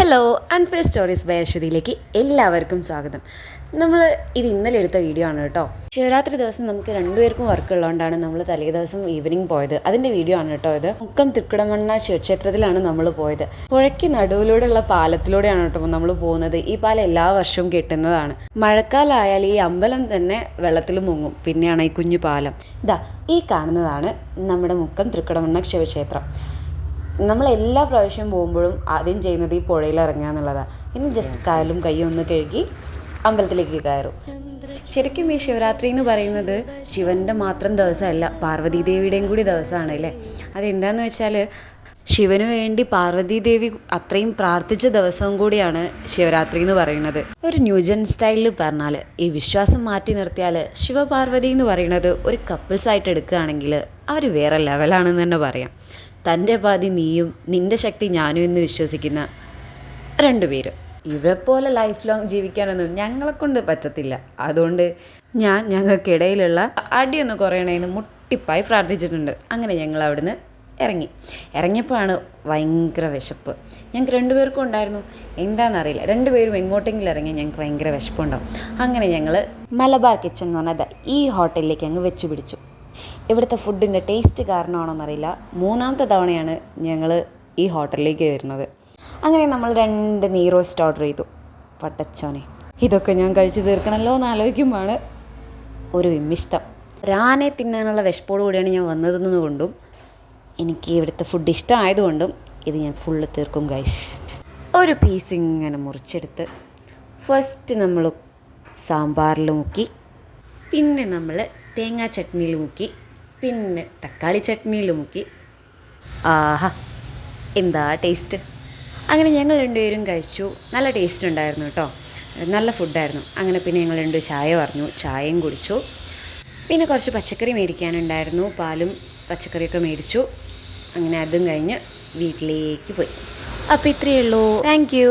Hello, unfilled stories by അശ്വതിയിലേക്ക് എല്ലാവർക്കും സ്വാഗതം. നമ്മൾ ഇത് ഇന്നലെ എടുത്ത വീഡിയോ ആണ് കേട്ടോ. ശിവരാത്രി ദിവസം നമുക്ക് രണ്ടുപേർക്കും വർക്ക് ഉള്ളതുകൊണ്ടാണ് നമ്മൾ തലേ ദിവസം ഈവനിങ് പോയത്. അതിൻ്റെ വീഡിയോ ആണ് കേട്ടോ ഇത്. മുക്കം തൃക്കുടമണ്ണ ശിവക്ഷേത്രത്തിലാണ് നമ്മൾ പോയത്. പുഴയ്ക്ക് നടുവിലൂടെയുള്ള പാലത്തിലൂടെയാണ് കേട്ടോ നമ്മൾ പോകുന്നത്. ഈ പാലം എല്ലാ വർഷവും കെട്ടുന്നതാണ്. മഴക്കാലമായാൽ ഈ അമ്പലം തന്നെ വെള്ളത്തിൽ മുങ്ങും. പിന്നെയാണ് ഈ കുഞ്ഞു പാലം. ഇതാ ഈ കാണുന്നതാണ് നമ്മുടെ മുക്കം തൃക്കുടമണ്ണ ശിവക്ഷേത്രം. നമ്മൾ എല്ലാ പ്രാവശ്യവും പോകുമ്പോഴും ആദ്യം ചെയ്യുന്നത് ഈ പുഴയിൽ ഇറങ്ങുക എന്നുള്ളതാണ്. ഇനി ജസ്റ്റ് കാലും കൈയും ഒന്ന് കഴുകി അമ്പലത്തിലേക്ക് കയറും. ശരിക്കും ഈ ശിവരാത്രി എന്ന് പറയുന്നത് ശിവൻ്റെ മാത്രം ദിവസമല്ല, പാർവതീദേവിയുടെയും കൂടി ദിവസമാണ് അല്ലേ. അതെന്താണെന്ന് വെച്ചാൽ ശിവന് വേണ്ടി പാർവതീദേവി അത്രയും പ്രാർത്ഥിച്ച ദിവസവും കൂടിയാണ് ശിവരാത്രി എന്ന് പറയുന്നത്. ഒരു ന്യൂജൻ സ്റ്റൈലിൽ പറഞ്ഞാൽ, ഈ വിശ്വാസം മാറ്റി നിർത്തിയാൽ ശിവപാർവതി എന്ന് പറയുന്നത് ഒരു കപ്പിൾസായിട്ട് എടുക്കുകയാണെങ്കിൽ അവർ വേറെ ലെവലാണെന്ന് തന്നെ പറയാം. തൻ്റെ പാതി നീയും നിൻ്റെ ശക്തി ഞാനും എന്ന് വിശ്വസിക്കുന്ന രണ്ടുപേരും. ഇവരെപ്പോലെ ലൈഫ് ലോങ് ജീവിക്കാനൊന്നും ഞങ്ങളെക്കൊണ്ട് പറ്റത്തില്ല. അതുകൊണ്ട് ഞങ്ങൾക്കിടയിലുള്ള അടിയൊന്ന് കുറയണേന്ന് മുട്ടിപ്പായി പ്രാർത്ഥിച്ചിട്ടുണ്ട്. അങ്ങനെ ഞങ്ങൾ അവിടുന്ന് ഇറങ്ങിയപ്പോഴാണ് ഭയങ്കര വിശപ്പ്. ഞങ്ങൾക്ക് രണ്ടുപേർക്കും ഉണ്ടായിരുന്നു. എന്താണെന്നറിയില്ല, രണ്ടുപേരും എങ്ങോട്ടെങ്കിലും ഇറങ്ങി ഞങ്ങൾക്ക് ഭയങ്കര വിശപ്പുണ്ടാവും. അങ്ങനെ ഞങ്ങൾ മലബാർ കിച്ചൺ എന്ന് പറഞ്ഞാൽ ഈ ഹോട്ടലിലേക്ക് അങ്ങ് വെച്ച് പിടിച്ചു. ഇവിടുത്തെ ഫുഡിൻ്റെ ടേസ്റ്റ് കാരണമാണോന്നറിയില്ല, മൂന്നാമത്തെ തവണയാണ് ഞങ്ങൾ ഈ ഹോട്ടലിലേക്ക് വരുന്നത്. അങ്ങനെ നമ്മൾ 2 നെയ് റോസ്റ്റ് ഓർഡർ ചെയ്തു. പട്ടച്ചോനെ, ഇതൊക്കെ ഞാൻ കഴിച്ച് തീർക്കണമല്ലോ എന്ന് ആലോചിക്കുമ്പോഴാണ് ഒരു വിമ്മിഷ്ടം. ഒരാനെ തിന്നാനുള്ള വിശപ്പോടു കൂടിയാണ് ഞാൻ വന്നതെന്ന് കൊണ്ടും എനിക്ക് ഇവിടുത്തെ ഫുഡ് ഇഷ്ടമായതുകൊണ്ടും ഇത് ഞാൻ ഫുള്ള് തീർക്കും ഗൈസ്. ഒരു പീസ് ഇങ്ങനെ മുറിച്ചെടുത്ത് ഫസ്റ്റ് നമ്മൾ സാമ്പാറിൽ മുക്കി, പിന്നെ നമ്മൾ തേങ്ങാ ചട്നിയിൽ മുക്കി, പിന്നെ തക്കാളി ചട്നിയിൽ മുക്കി. ആഹാ, എന്താ ടേസ്റ്റ്! അങ്ങനെ ഞങ്ങൾ രണ്ടുപേരും കഴിച്ചു. നല്ല ടേസ്റ്റ് ഉണ്ടായിരുന്നു കേട്ടോ, നല്ല ഫുഡായിരുന്നു. അങ്ങനെ പിന്നെ ഞങ്ങൾ 2 ചായ പറഞ്ഞു, ചായയും കുടിച്ചു. പിന്നെ കുറച്ച് പച്ചക്കറി മേടിക്കാനുണ്ടായിരുന്നു, പാലും പച്ചക്കറിയൊക്കെ മേടിച്ചു. അങ്ങനെ അതും കഴിഞ്ഞ് വീട്ടിലേക്ക് പോയി. അപ്പോൾ ഇത്രയേ ഉള്ളൂ. Thank you.